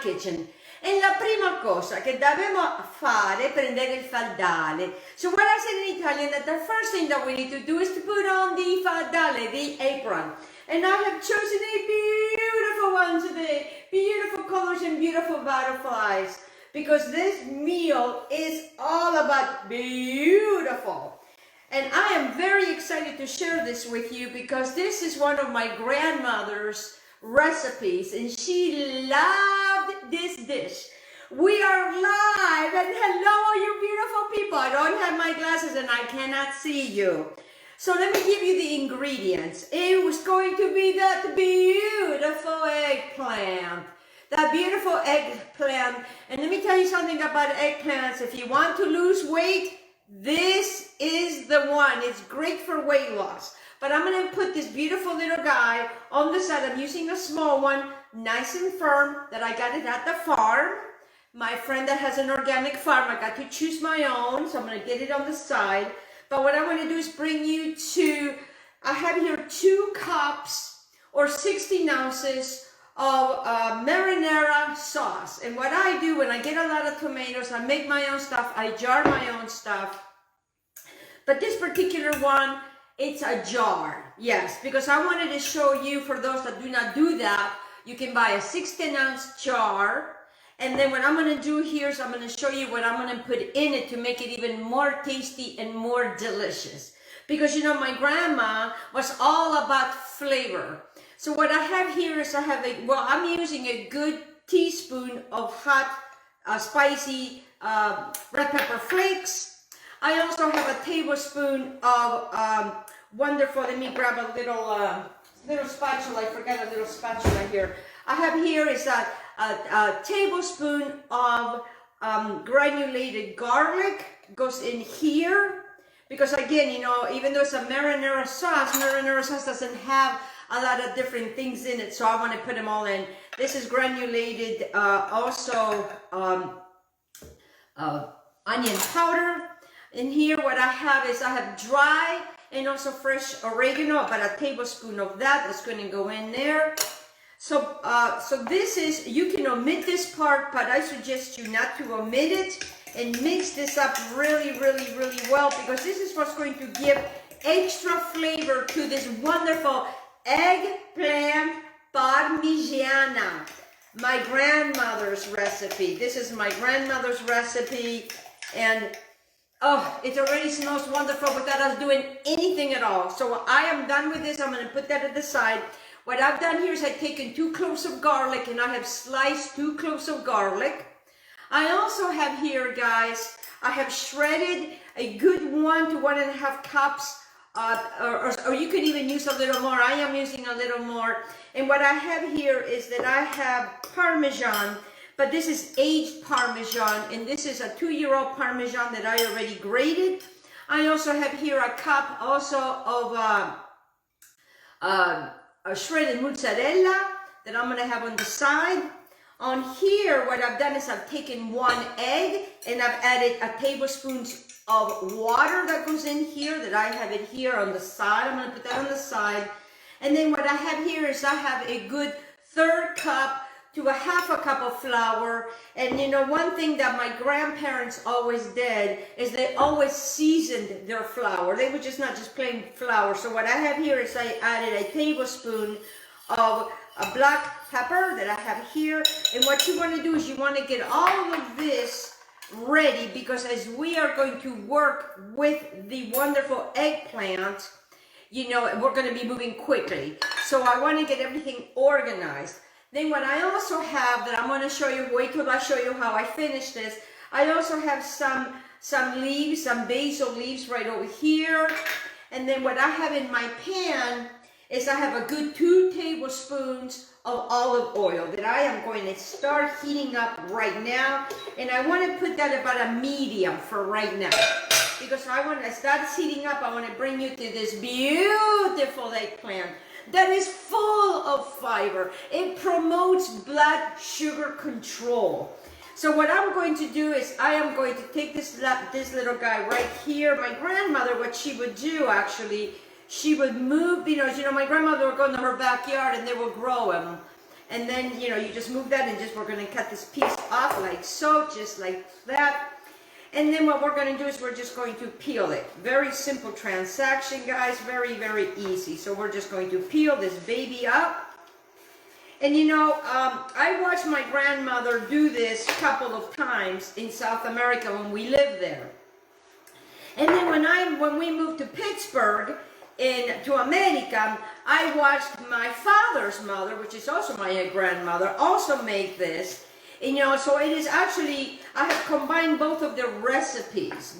kitchen. E la prima cosa che dobbiamo fare è prendere il faldale. So what I said in Italian, that the first thing that we need to do is to put on the faldale, the apron. And I have chosen a beautiful one today. Beautiful colors and beautiful butterflies. Because this meal is all about beautiful. And I am very excited to share this with you because this is one of my grandmother's recipes and she loved this dish. We are live and hello you beautiful people. I don't have my glasses and I cannot see you. So let me give you the ingredients. It was going to be that beautiful eggplant. That beautiful eggplant. And let me tell you something about eggplants. If you want to lose weight, this is the one. It's great for weight loss. But I'm going to put this beautiful little guy on the side. I'm using a small one, nice and firm, that I got it at the farm. My friend that has an organic farm, I got to choose my own, so I'm going to get it on the side. But what I want to do is bring you to, I have here 2 cups or 16 ounces of marinara sauce. And what I do when I get a lot of tomatoes, I make my own stuff, I jar my own stuff. But this particular one, it's a jar, yes, because I wanted to show you, for those that do not do that, you can buy a 16-ounce jar. And then what I'm going to do here is I'm going to show you what I'm going to put in it to make it even more tasty and more delicious. Because, you know, my grandma was all about flavor. So what I have here is I have I'm using a good teaspoon of hot, spicy red pepper flakes. I also have a tablespoon of wonderful, let me grab a little spatula, I forgot a little spatula here. I have here is a tablespoon of granulated garlic, goes in here. Because again, you know, even though it's a marinara sauce doesn't have a lot of different things in it, so I want to put them all in. This is granulated, also onion powder. In here, what I have is I have dry and also fresh oregano, about a tablespoon of that's going to go in there. So, so this is, you can omit this part, but I suggest you not to omit it and mix this up really, really, really well, because this is what's going to give extra flavor to this wonderful eggplant parmigiana, my grandmother's recipe. This is my grandmother's recipe, and oh, it already smells wonderful without us doing anything at all. So I am done with this. I'm going to put that at the side. What I've done here is I've taken 2 cloves of garlic and I have sliced 2 cloves of garlic. I also have here, guys, I have shredded a good 1 to 1.5 cups, or you could even use a little more. I am using a little more. And what I have here is that I have Parmesan, but this is aged Parmesan, and this is a 2-year-old Parmesan that I already grated. I also have here a cup also of a shredded mozzarella that I'm going to have on the side. On here, what I've done is I've taken 1 egg and I've added a tablespoon of water that goes in here, that I have it here on the side. I'm going to put that on the side. And then what I have here is I have a good 1/3 cup to a 1/2 cup of flour. And you know, one thing that my grandparents always did is they always seasoned their flour. They would just not just plain flour. So what I have here is I added a tablespoon of a black pepper that I have here. And what you want to do is you want to get all of this ready, because as we are going to work with the wonderful eggplant, you know, we're going to be moving quickly. So I want to get everything organized. Then what I also have that I'm going to show you, wait till I show you how I finish this. I also have some leaves, some basil leaves right over here. And then what I have in my pan is I have a good 2 tablespoons of olive oil that I am going to start heating up right now. And I want to put that about a medium for right now. Because as that's heating up, I want to bring you to this beautiful eggplant that is full of fiber. It promotes blood sugar control. So what I'm going to do is I am going to take this little guy right here. My grandmother, what she would do actually, she would move, you know, my grandmother would go into her backyard and they would grow them. And then, you know, you just move that and just, we're gonna cut this piece off like so, just like that. And then what we're gonna do is we're just going to peel it. Very simple transaction, guys, very, very easy. So we're just going to peel this baby up. And you know, I watched my grandmother do this a couple of times in South America when we lived there. And then when we moved to Pittsburgh, to America, I watched my father's mother, which is also my grandmother, also make this. And you know, so it is actually, I have combined both of the recipes,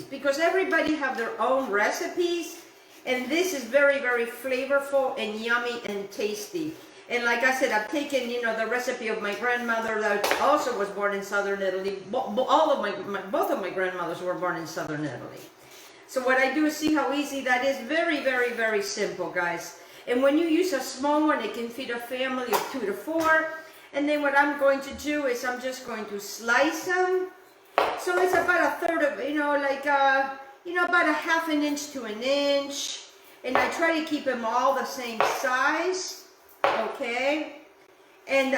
because everybody have their own recipes, and this is very, very flavorful and yummy and tasty. And like I said, I've taken, you know, the recipe of my grandmother that also was born in Southern Italy. Both of my grandmothers were born in Southern Italy. So what I do is, see how easy that is. Very, very, very simple, guys. And when you use a small one, it can feed a family of 2 to 4. And then what I'm going to do is I'm just going to slice them. So it's about a third of, you know, like, you know, about a ½ an inch to an inch. And I try to keep them all the same size. Okay. And,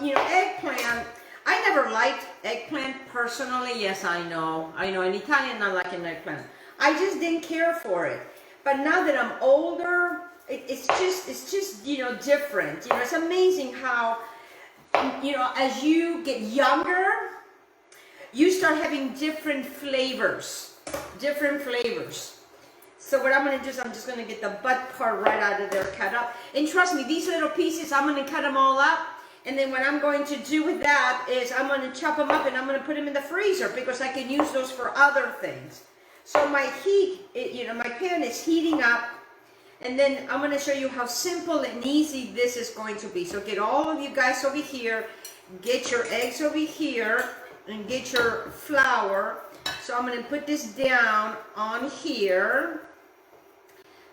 you know, eggplant, I never liked eggplant personally. Yes, I know. In Italian, not like an eggplant. I just didn't care for it. But now that I'm older, it's just, you know, different. You know, it's amazing how, you know, as you get younger, you start having different flavors. So what I'm going to do is I'm just going to get the butt part right out of there, cut up. And trust me, these little pieces, I'm going to cut them all up. And then what I'm going to do with that is I'm going to chop them up and I'm going to put them in the freezer, because I can use those for other things. So my heat, you know, my pan is heating up. And then I'm going to show you how simple and easy this is going to be. So get all of you guys over here, get your eggs over here, and get your flour. So I'm going to put this down on here,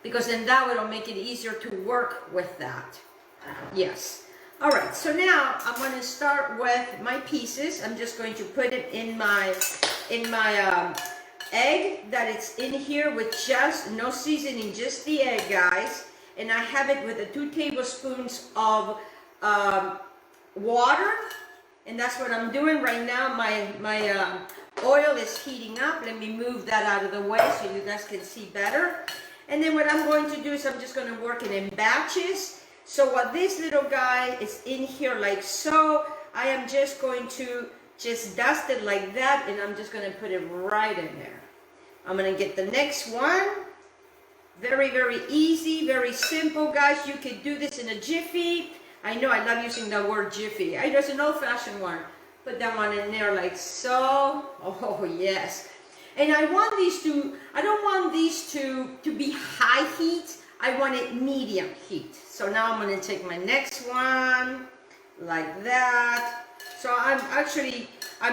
because then that will make it easier to work with that. Yes. All right. So now I'm going to start with my pieces. I'm just going to put it in my egg that it's in here with just no seasoning, just the egg, guys. And I have it with 2 tablespoons of water, and that's what I'm doing right now. My oil is heating up. Let me move that out of the way so you guys can see better. And then what I'm going to do is I'm just going to work it in batches. So what this little guy is in here like so, I am just going to just dust it like that, and I'm just going to put it right in there. I'm going to get the next one. Very, very easy, very simple, guys. You can do this in a jiffy. I know I love using the word jiffy. I know it's an old-fashioned one. Put that one in there like so. Oh, yes. And I don't want these to be high heat. I want it medium heat. So now I'm going to take my next one like that. So I'm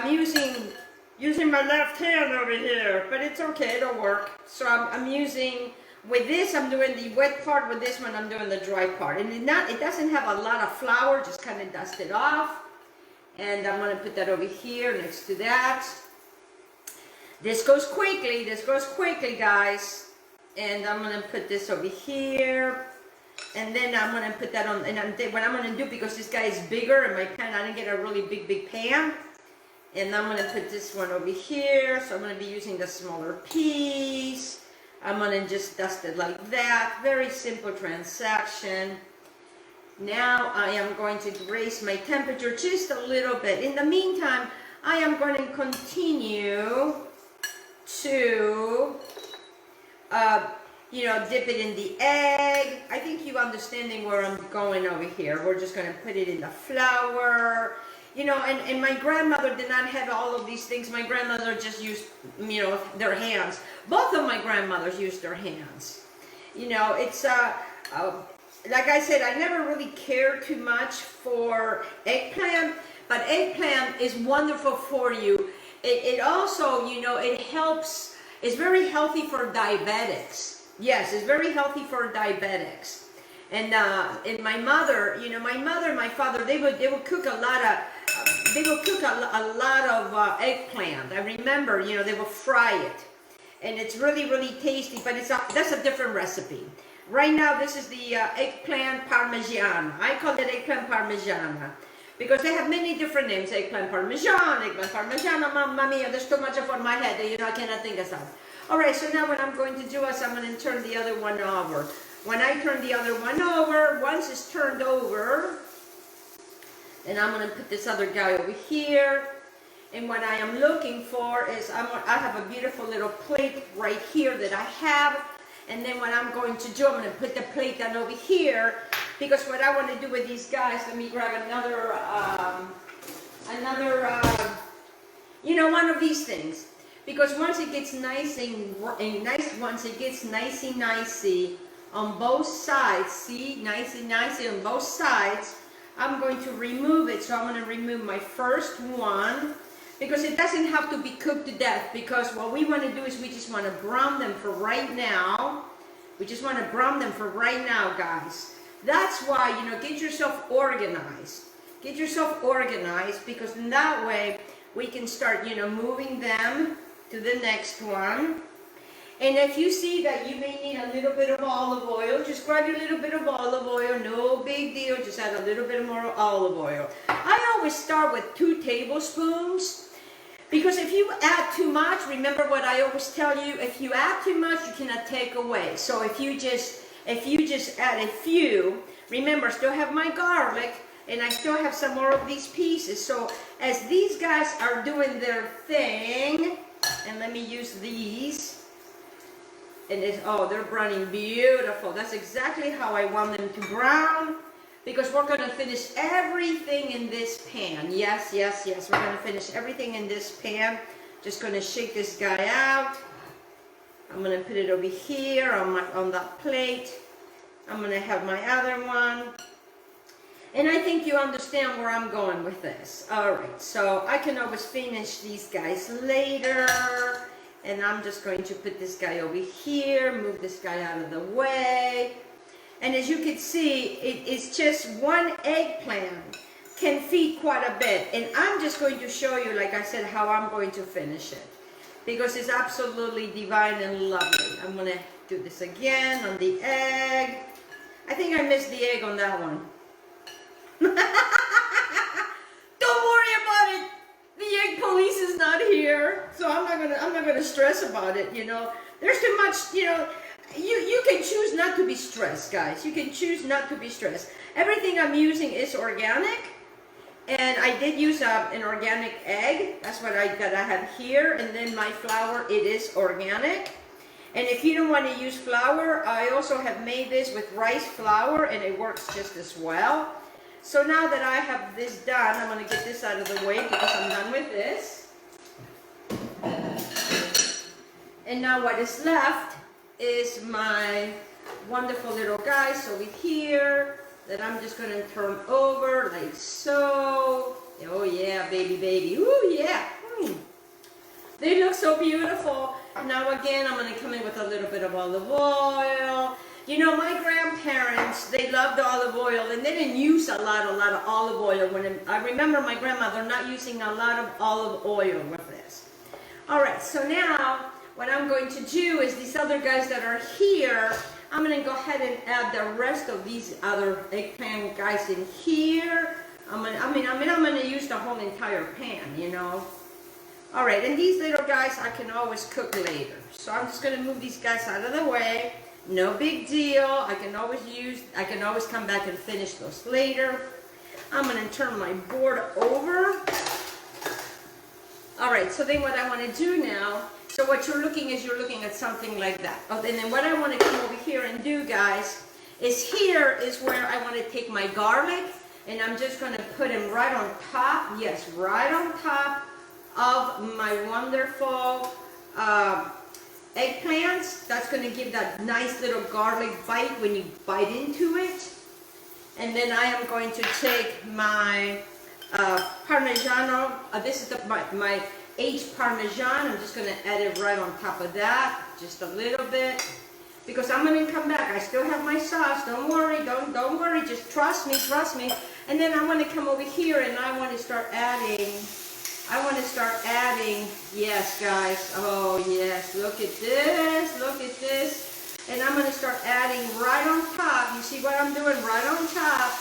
using my left hand over here, but it's okay, it'll work. So I'm using, with this, I'm doing the wet part. With this one, I'm doing the dry part. And it doesn't have a lot of flour, just kind of dust it off. And I'm going to put that over here next to that. This goes quickly, guys. And I'm going to put this over here. And then I'm going to put that on, and what I'm going to do, because this guy is bigger in my pan, I didn't get a really big pan. And I'm going to put this one over here. So I'm going to be using the smaller piece. I'm going to just dust it like that. Very simple transaction. Now I am going to raise my temperature just a little bit. In the meantime, I am going to continue to, dip it in the egg. I think you understanding where I'm going over here. We're just going to put it in the flour. And my grandmother did not have all of these things. My grandmother just used, their hands. Both of my grandmothers used their hands. It's, like I said, I never really cared too much for eggplant, but eggplant is wonderful for you. It also, it helps, it's very healthy for diabetics. Yes, it's very healthy for diabetics. And my mother, my father, they would cook a lot of eggplant. I remember, they would fry it, and it's really, really tasty. But that's a different recipe. Right now, this is the eggplant parmesan. I call it eggplant parmesan because they have many different names. Eggplant parmesan, eggplant parmesan. Mamma mia, there's too much for my head. You know, I cannot think of stuff. All right, so now what I'm going to do is I'm going to turn the other one over. When I turn the other one over, once it's turned over, then I'm going to put this other guy over here. And what I am looking for is I have a beautiful little plate right here that I have. And then what I'm going to do, I'm going to put the plate down over here, because what I want to do with these guys, let me grab another, you know, one of these things. Because once it gets nice and nice, once it gets nicey on both sides, see, nicey on both sides, I'm going to remove it. So I'm going to remove my first one. Because it doesn't have to be cooked to death, because what we want to do is we just want to brown them for right now. We just want to brown them for right now, guys. That's why, you know, get yourself organized. Get yourself organized, because in that way we can start, you know, moving them to the next one. And if you see that you may need a little bit of olive oil, just grab your little bit of olive oil, no big deal, just add a little bit more olive oil. I always start with 2 tablespoons. Because if you add too much, remember what I always tell you, if you add too much, you cannot take away. So if you just add a few, remember, I still have my garlic, and I still have some more of these pieces. So as these guys are doing their thing, and let me use these, and it's, oh, they're browning beautiful. That's exactly how I want them to brown. Because we're going to finish everything in this pan. Yes, yes, yes. We're going to finish everything in this pan. Just going to shake this guy out. I'm going to put it over here on that plate. I'm going to have my other one. And I think you understand where I'm going with this. All right. So I can always finish these guys later. And I'm just going to put this guy over here. Move this guy out of the way. And as you can see, it's just one eggplant can feed quite a bit. And I'm just going to show you, like I said, how I'm going to finish it. Because it's absolutely divine and lovely. I'm going to do this again on the egg. I think I missed the egg on that one. Don't worry about it. The egg police is not here. So I'm not gonna stress about it, you know. There's too much, you know. You can choose not to be stressed, guys. You can choose not to be stressed. Everything I'm using is organic, and I did use an organic egg. That's what I have here, and then my flour, it is organic. And if you don't want to use flour, I also have made this with rice flour, and it works just as well. So now that I have this done, I'm going to get this out of the way because I'm done with this. And now what is left is my wonderful little guys over here that I'm just going to turn over like so. Oh yeah, baby, baby. Ooh, yeah. They look so beautiful. Now again, I'm going to come in with a little bit of olive oil. You know, my grandparents, they loved olive oil, and they didn't use a lot of olive oil. I remember my grandmother not using a lot of olive oil with this. All right, so now what I'm going to do is these other guys that are here, I'm going to go ahead and add the rest of these other eggplant guys in here. I'm going to use the whole entire pan, you know. All right, and these little guys I can always cook later. So I'm just going to move these guys out of the way. No big deal. I can always come back and finish those later. I'm going to turn my board over. All right, so then what I want to do now, so what you're looking at something like that. Oh, and then what I want to come over here and do, guys, is here is where I want to take my garlic, and I'm just going to put him right on top. Yes, right on top of my wonderful eggplants. That's going to give that nice little garlic bite when you bite into it. And then I am going to take my Parmigiano. This is my aged Parmesan. I'm just going to add it right on top of that, just a little bit, because I'm going to come back. I still have my sauce. Don't worry. Don't worry. Just trust me. Trust me. And then I want to come over here and I want to start adding. Yes, guys. Oh, yes. Look at this. Look at this. And I'm going to start adding right on top. You see what I'm doing? Right on top,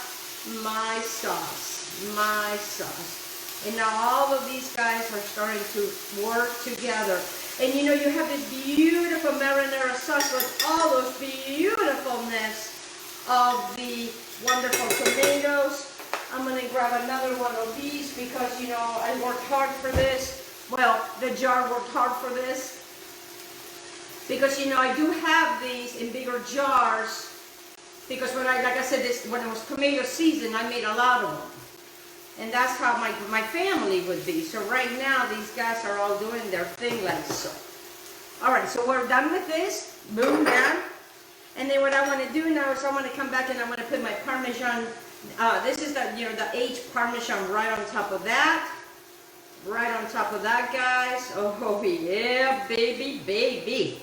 my sauce. My sauce. And now all of these guys are starting to work together. And you know, you have this beautiful marinara sauce with all those beautifulness of the wonderful tomatoes. I'm going to grab another one of these because, you know, I worked hard for this. Well, the jar worked hard for this. Because, you know, I do have these in bigger jars. Because when like I said, when it was tomato season, I made a lot of them. And that's how my family would be. So right now, these guys are all doing their thing like so. All right, so we're done with this. Boom, done. And then what I want to do now is I want to come back and I want to put my Parmesan. This is the, you know, the aged Parmesan right on top of that. Right on top of that, guys. Oh, yeah, baby, baby.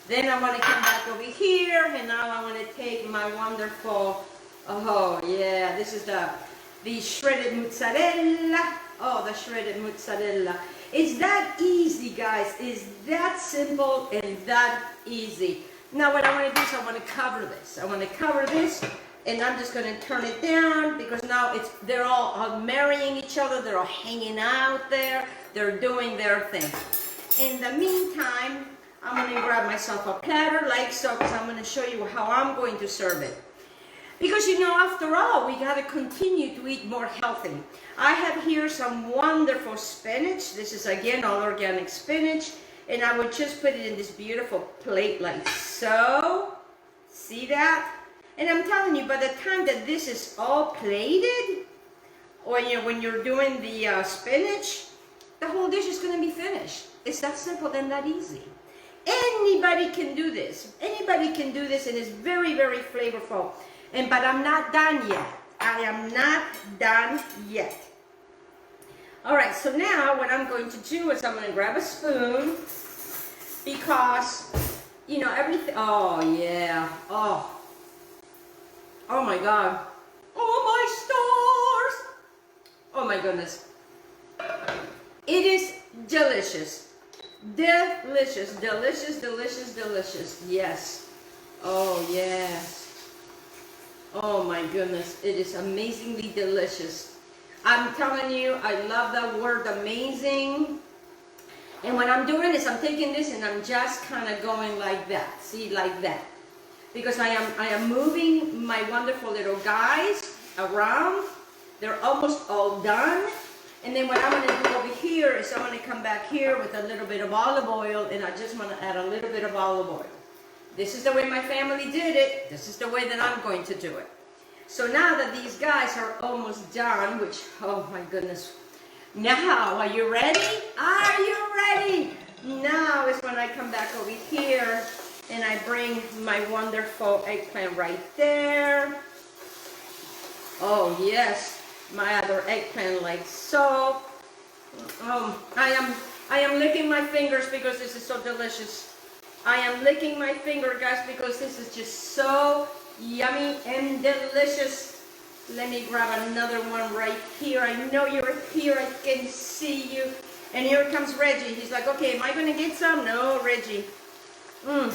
Then I want to come back over here. And now I want to take my wonderful, oh, yeah, this is the shredded mozzarella. Oh, the shredded mozzarella. It's that easy, guys. It's that simple and that easy. Now what I want to do is I want to cover this. I want to cover this, and I'm just going to turn it down because now they're all marrying each other. They're all hanging out there. They're doing their thing. In the meantime, I'm going to grab myself a platter like so because I'm going to show you how I'm going to serve it. Because, you know, after all, we got to continue to eat more healthy. I have here some wonderful spinach. This is, again, all organic spinach. And I would just put it in this beautiful plate like so. See that? And I'm telling you, by the time that this is all plated, or, you know, when you're doing the spinach, the whole dish is going to be finished. It's that simple and that easy. Anybody can do this. Anybody can do this, and it's very, very flavorful. But I'm not done yet. I am not done yet. All right, so now what I'm going to do is I'm going to grab a spoon because, you know, everything. Oh, yeah. Oh my God. Oh, my stars. Oh, my goodness. It is delicious. Delicious, delicious, delicious, delicious. Yes. Oh, yes. Oh my goodness, it is amazingly delicious. I'm telling you, I love that word amazing. And what I'm doing is I'm taking this and I'm just kind of going like that. See, like that. Because I am moving my wonderful little guys around. They're almost all done. And then what I'm going to do over here is I'm going to come back here with a little bit of olive oil, and I just want to add a little bit of olive oil. This is the way my family did it. This is the way that I'm going to do it. So now that these guys are almost done, which, oh my goodness. Now, are you ready? Are you ready? Now is when I come back over here and I bring my wonderful eggplant right there. Oh yes, my other eggplant like so. I am licking my fingers because this is so delicious. I am licking my finger, guys, because this is just so yummy and delicious. Let me grab another one right here. I know you're here. I can see you. And here comes Reggie. He's like, okay, am I going to get some? No, Reggie. I'm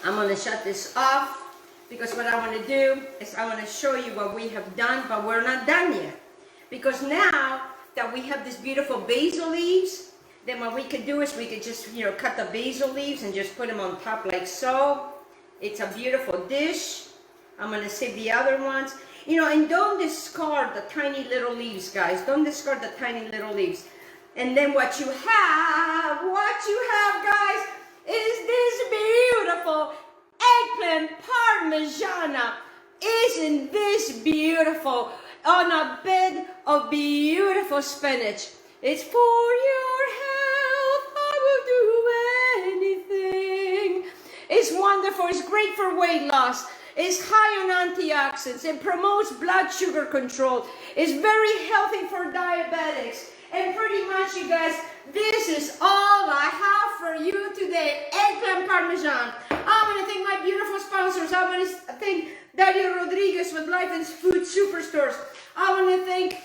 going to shut this off because what I want to do is I want to show you what we have done, but we're not done yet. Because now that we have these beautiful basil leaves, then what we could do is we could just, you know, cut the basil leaves and just put them on top like so. It's a beautiful dish. I'm going to save the other ones. You know, and don't discard the tiny little leaves, guys. Don't discard the tiny little leaves. And then what you have, guys, is this beautiful eggplant parmigiana. Isn't this beautiful? On a bed of beautiful spinach. It's for your health. I will do anything. It's wonderful. It's great for weight loss. It's high on antioxidants. It promotes blood sugar control. It's very healthy for diabetics. And pretty much, you guys, this is all I have for you today. Eggplant Parmesan. I want to thank my beautiful sponsors. I want to thank Dario Rodriguez with Life and Food Superstores. I want to thank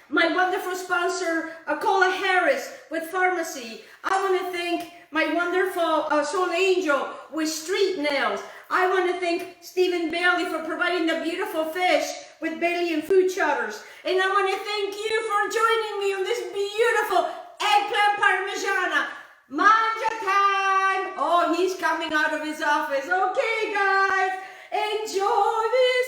my wonderful sponsor, Acola Harris with FARMASI. I want to thank my wonderful Soul Angel with street nails. I want to thank Stephen Bailey for providing the beautiful fish with Bailey and Food Chatters. And I want to thank you for joining me on this beautiful eggplant parmigiana. Manja time! Oh, he's coming out of his office. Okay, guys, enjoy this